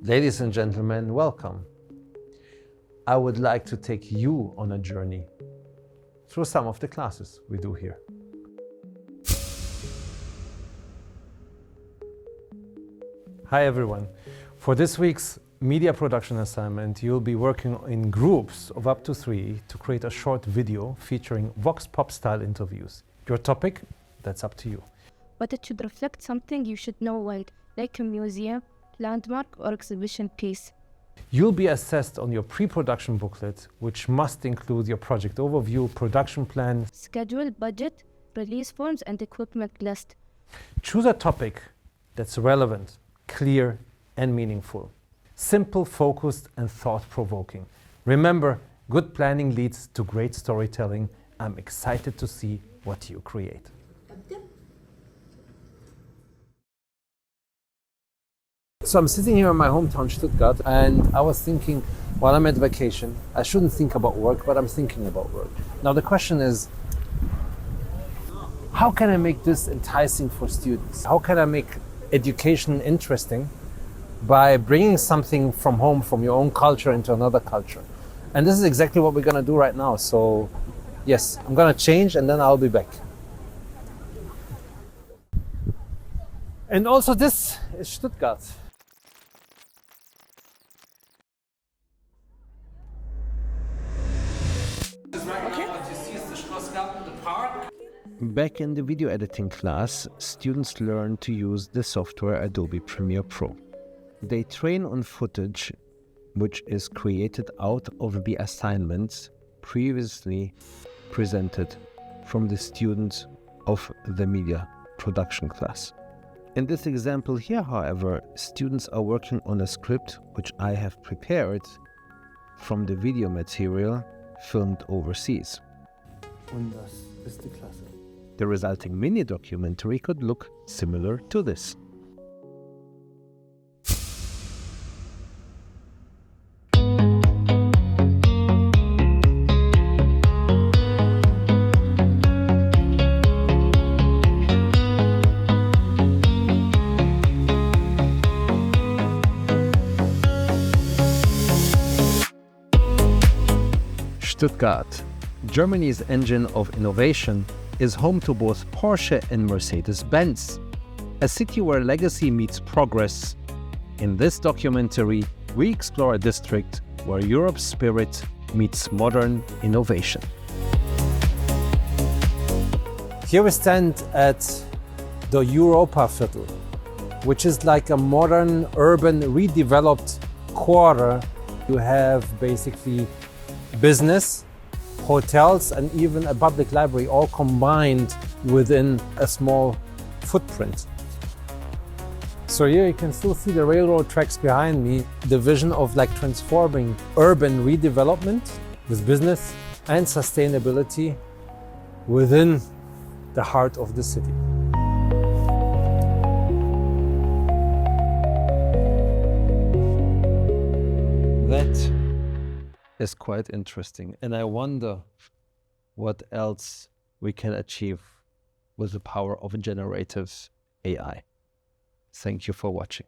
Ladies and gentlemen, welcome. I would like to take you on a journey through some of the classes we do here. Hi everyone. For this week's media production assignment, you'll be working in groups of up to 3 to create a short video featuring Vox Pop style interviews. Your topic? That's up to you. But it should reflect something you should know well, like a museum, landmark, or exhibition piece. You'll be assessed on your pre-production booklet, which must include your project overview, production plan, Schedule, budget, release forms, and equipment list. Choose a topic that's relevant, clear, and meaningful. Simple, focused, and thought-provoking. Remember, good planning leads to great storytelling. I'm excited to see what you create. So I'm sitting here in my hometown, Stuttgart, and I was thinking, while I'm at vacation, I shouldn't think about work, but I'm thinking about work. Now the question is, how can I make this enticing for students? How can I make education interesting by bringing something from home, from your own culture into another culture? And this is exactly what we're gonna do right now. So yes, I'm gonna change and then I'll be back. And also this is Stuttgart. Back in the video editing class, students learn to use the software Adobe Premiere Pro. They train on footage which is created out of the assignments previously presented from the students of the media production class. In this example here, however, students are working on a script which I have prepared from the video material filmed overseas. Und das ist die Klasse. The resulting mini-documentary could look similar to this. Stuttgart, Germany's engine of innovation, is home to both Porsche and Mercedes-Benz, a city where legacy meets progress. In this documentary, we explore a district where Europe's spirit meets modern innovation. Here we stand at the Europa Viertel, which is like a modern, urban, redeveloped quarter. You have basically business, hotels, and even a public library all combined within a small footprint. So here you can still see the railroad tracks behind me, the vision of like transforming urban redevelopment with business and sustainability within the heart of the city. That is quite interesting, and I wonder what else we can achieve with the power of generative AI. Thank you for watching.